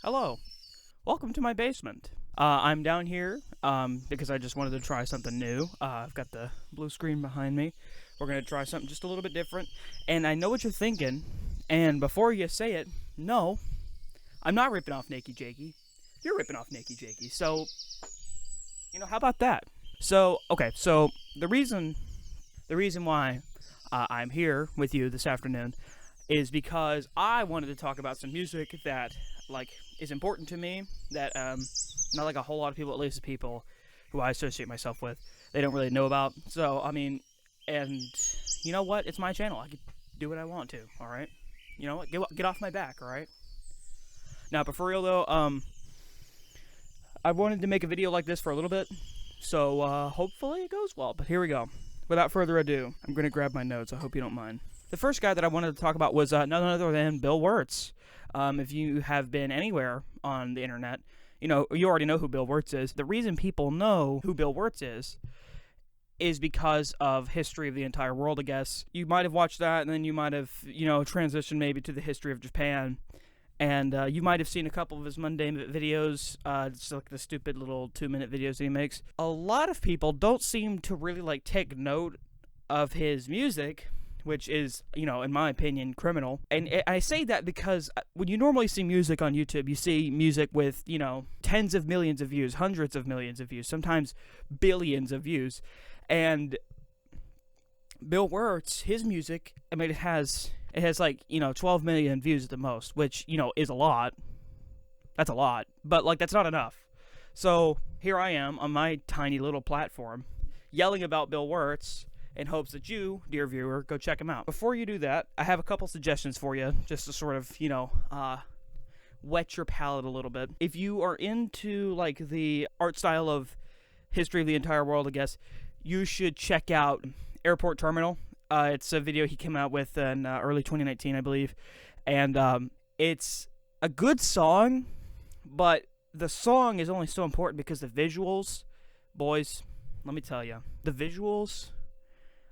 Hello, welcome to my basement. I'm down here because I just wanted to try something new. I've got the blue screen behind me. We're going to try something just a little bit different. And I know what you're thinking. And before you say it, no, I'm not ripping off Nakey Jakey. You're ripping off Nakey Jakey. So, how about that? So the reason why I'm here with you this afternoon is because I wanted to talk about some music that is important to me that not like a whole lot of people, at least the people who I associate myself with, they don't really know about. So and you know what? It's my channel. I can do what I want to. All right. You know what? Get off my back. All right. Now, but for real though, I wanted to make a video like this for a little bit, so hopefully it goes well. But here we go. Without further ado, I'm going to grab my notes. I hope you don't mind. The first guy that I wanted to talk about was none other than Bill Wurtz. If you have been anywhere on the internet, you already know who Bill Wurtz is. The reason people know who Bill Wurtz is because of History of the Entire World, I guess. You might have watched that, and then you might have, transitioned maybe to the History of Japan. And you might have seen a couple of his mundane videos, just like the stupid little 2-minute videos that he makes. A lot of people don't seem to really take note of his music, which is, in my opinion, criminal. And I say that because when you normally see music on YouTube, you see music with, tens of millions of views, hundreds of millions of views, sometimes billions of views. And Bill Wurtz, his music, it has 12 million views at the most, which, is a lot. That's a lot. But, that's not enough. So, here I am on my tiny little platform, yelling about Bill Wurtz in hopes that you, dear viewer, go check him out. Before you do that, I have a couple suggestions for you, just to sort of, wet your palate a little bit. If you are into, the art style of History of the Entire World, I guess, you should check out Airport Terminal. It's a video he came out with in early 2019, I believe. And it's a good song, but the song is only so important because the visuals, boys, let me tell you, the visuals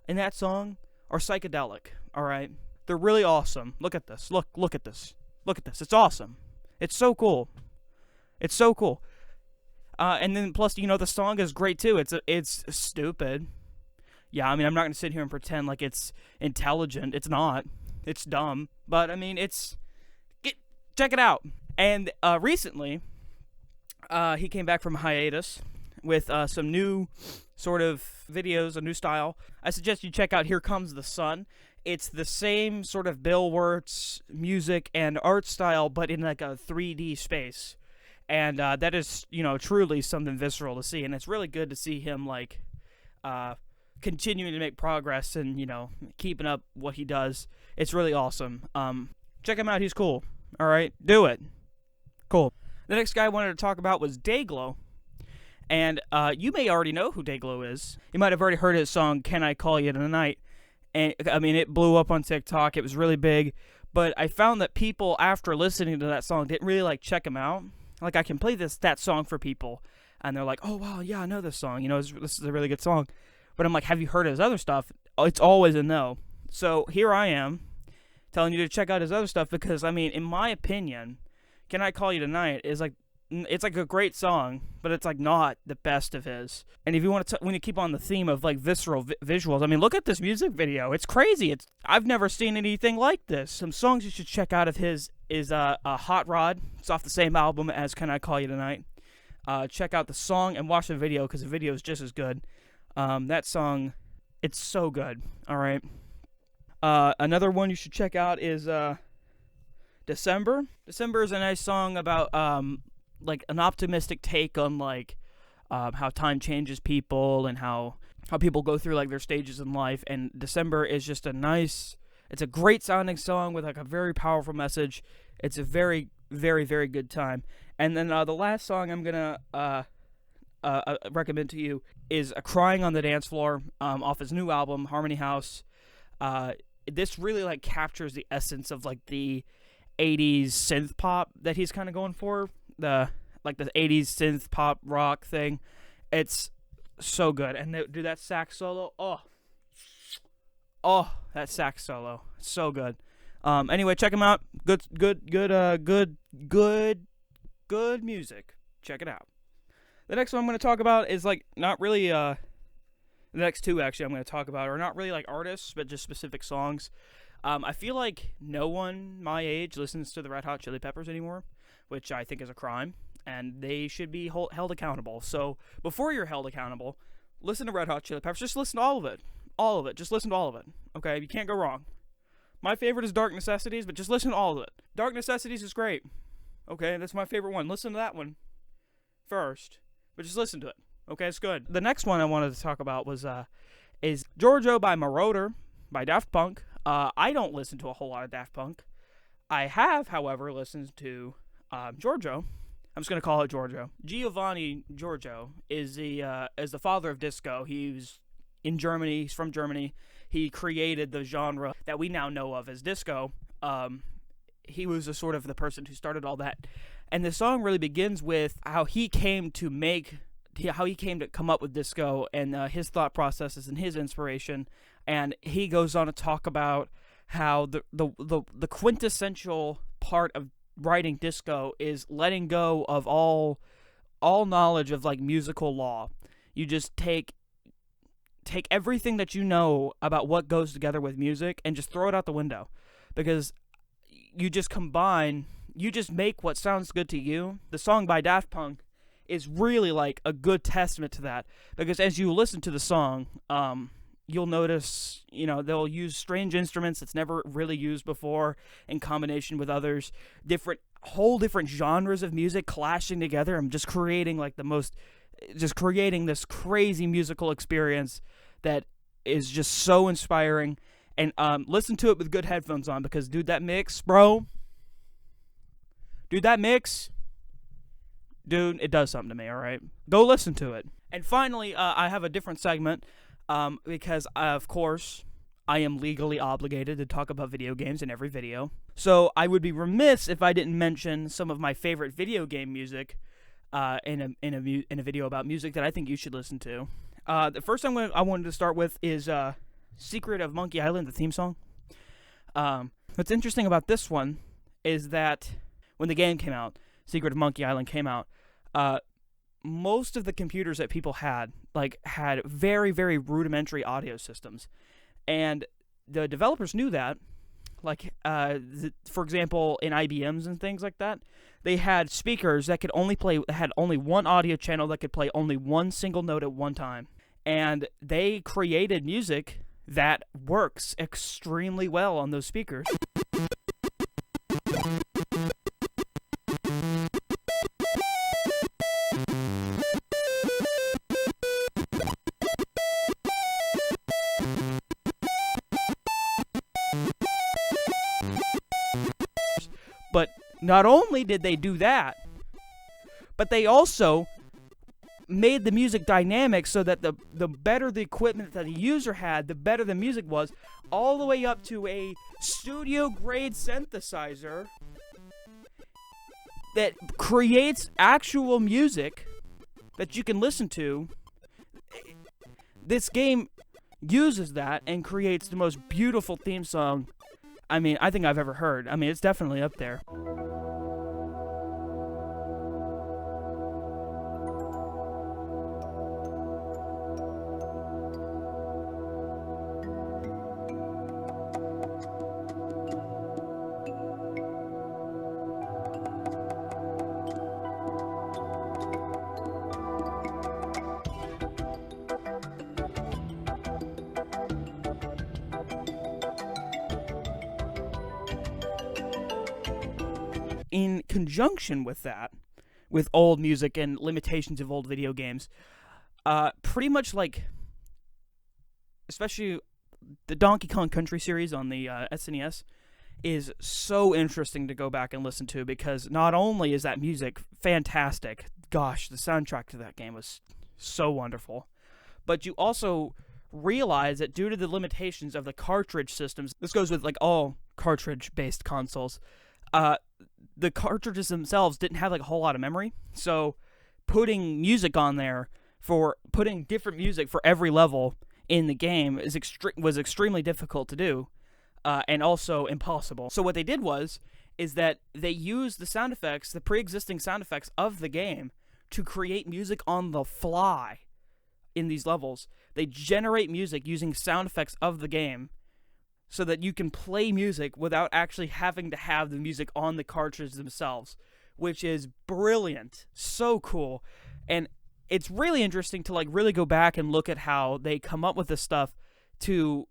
in that song are psychedelic, alright? They're really awesome. Look at this. Look at this. Look at this. It's awesome. It's so cool. It's so cool. And then plus, the song is great too. It's stupid. Yeah, I'm not going to sit here and pretend like it's intelligent. It's not. It's dumb. But, check it out. And recently, he came back from hiatus with some new sort of videos, a new style. I suggest you check out Here Comes the Sun. It's the same sort of Bill Wurtz music and art style, but in a 3D space. And that is, truly something visceral to see. And it's really good to see him, continuing to make progress and, keeping up what he does. It's really awesome. Check him out. He's cool. All right? Do it. Cool. The next guy I wanted to talk about was Dayglow. And you may already know who Dayglow is. You might have already heard his song, Can I Call You Tonight? And, it blew up on TikTok. It was really big. But I found that people, after listening to that song, didn't really, check him out. I can play that song for people. And they're like, oh, wow, yeah, I know this song. This is a really good song. But I'm like, have you heard his other stuff? It's always a no. So here I am telling you to check out his other stuff because, in my opinion, Can I Call You Tonight is it's a great song, but it's not the best of his. And if you want to keep on the theme of visceral visuals, look at this music video. It's crazy. I've never seen anything like this. Some songs you should check out of his is Hot Rod. It's off the same album as Can I Call You Tonight. Check out the song and watch the video because the video is just as good. That song, it's so good. All right. Another one you should check out is December. December is a nice song about an optimistic take on how time changes people and how people go through their stages in life. And December is just it's a great sounding song with a very powerful message. It's a very, very, very good time. And then the last song I'm gonna recommend to you is Crying on the Dance Floor off his new album Harmony House. This really captures the essence of the 80s synth pop that he's kind of going for, the 80s synth pop rock thing. It's so good. And do that sax solo, that sax solo, it's so good. Anyway, check him out. Good good music. Check it out. The next one I'm going to talk about is like not really the next two actually I'm going to talk about are not really like artists, but just specific songs. I feel like no one my age listens to the Red Hot Chili Peppers anymore, which I think is a crime, and they should be held accountable. So before you're held accountable, listen to Red Hot Chili Peppers. Just listen to all of it. All of it. Just listen to all of it. Okay? You can't go wrong. My favorite is Dark Necessities, but just listen to all of it. Dark Necessities is great. Okay? That's my favorite one. Listen to that one first, but just listen to it. Okay? It's good. The next one I wanted to talk about is Georgio by Marauder by Daft Punk. I don't listen to a whole lot of Daft Punk. I have, however, listened to Georgio. I'm just going to call it Georgio. Giovanni Georgio is the father of disco. He's in Germany. He's from Germany. He created the genre that we now know of as disco. He was a sort of the person who started all that. And the song really begins with how he came to come up with disco and his thought processes and his inspiration. And he goes on to talk about how the quintessential part of writing disco is letting go of all knowledge of like musical law. You just take everything that you know about what goes together with music and just throw it out the window, because you just make what sounds good to you. The song by Daft Punk is really like a good testament to that, because as you listen to the song, you'll notice, they'll use strange instruments that's never really used before in combination with others, whole different genres of music clashing together and just creating this crazy musical experience that is just so inspiring. And listen to it with good headphones on, because dude, that mix, it does something to me. All right, go listen to it. And finally, I have a different segment. Because, of course, I am legally obligated to talk about video games in every video. So I would be remiss if I didn't mention some of my favorite video game music in a video about music that I think you should listen to. The first thing I wanted to start with is Secret of Monkey Island, the theme song. What's interesting about this one is that when the game came out, Secret of Monkey Island came out, most of the computers that people had very, very rudimentary audio systems. And the developers knew that. For example, in IBMs and things like that, they had speakers that had only one audio channel that could play only one single note at one time. And they created music that works extremely well on those speakers. But not only did they do that, but they also made the music dynamic so that the better the equipment that the user had, the better the music was, all the way up to a studio-grade synthesizer that creates actual music that you can listen to. This game uses that and creates the most beautiful theme song I think I've ever heard. It's definitely up there. In conjunction with that, with old music and limitations of old video games, pretty much especially the Donkey Kong Country series on the SNES is so interesting to go back and listen to, because not only is that music fantastic, gosh, the soundtrack to that game was so wonderful, but you also realize that due to the limitations of the cartridge systems, this goes with all cartridge-based consoles, the cartridges themselves didn't have a whole lot of memory, so putting music on there putting different music for every level in the game was extremely difficult to do, and also impossible. So what they did was, is that they use the sound effects, the pre-existing sound effects of the game, to create music on the fly in these levels. They generate music using sound effects of the game so that you can play music without actually having to have the music on the cartridge themselves, which is brilliant. So cool. And it's really interesting to like really go back and look at how they come up with this stuff to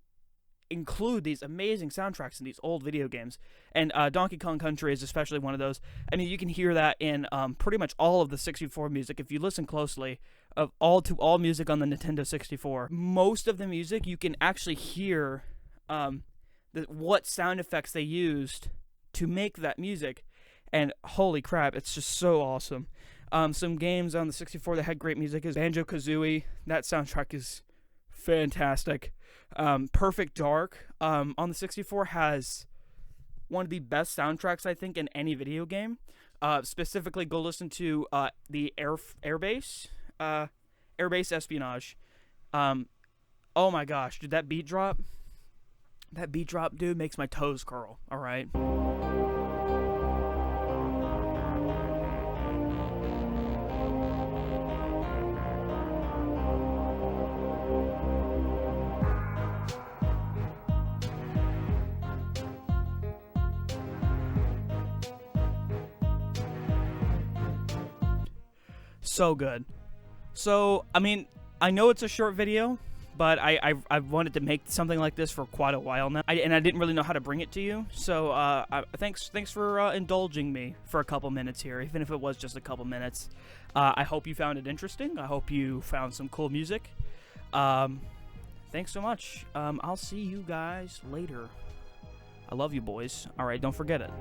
include these amazing soundtracks in these old video games. And Donkey Kong Country is especially one of those. I mean, you can hear that in pretty much all of the 64 music if you listen closely, of all music on the Nintendo 64. Most of the music you can actually hear what sound effects they used to make that music, and holy crap, it's just so awesome. Some games on the 64 that had great music is Banjo-Kazooie. That soundtrack is fantastic. Perfect Dark on the 64 has one of the best soundtracks, I think, in any video game. Specifically, go listen to the Airbase Espionage. Oh my gosh, dude, that beat drop, dude, makes my toes curl. All right. So good. So, I mean, I know it's a short video, but I've wanted to make something like this for quite a while now, and I didn't really know how to bring it to you. So, thanks for indulging me for a couple minutes here, even if it was just a couple minutes. I hope you found it interesting. I hope you found some cool music. Thanks so much. I'll see you guys later. I love you, boys. All right, don't forget it.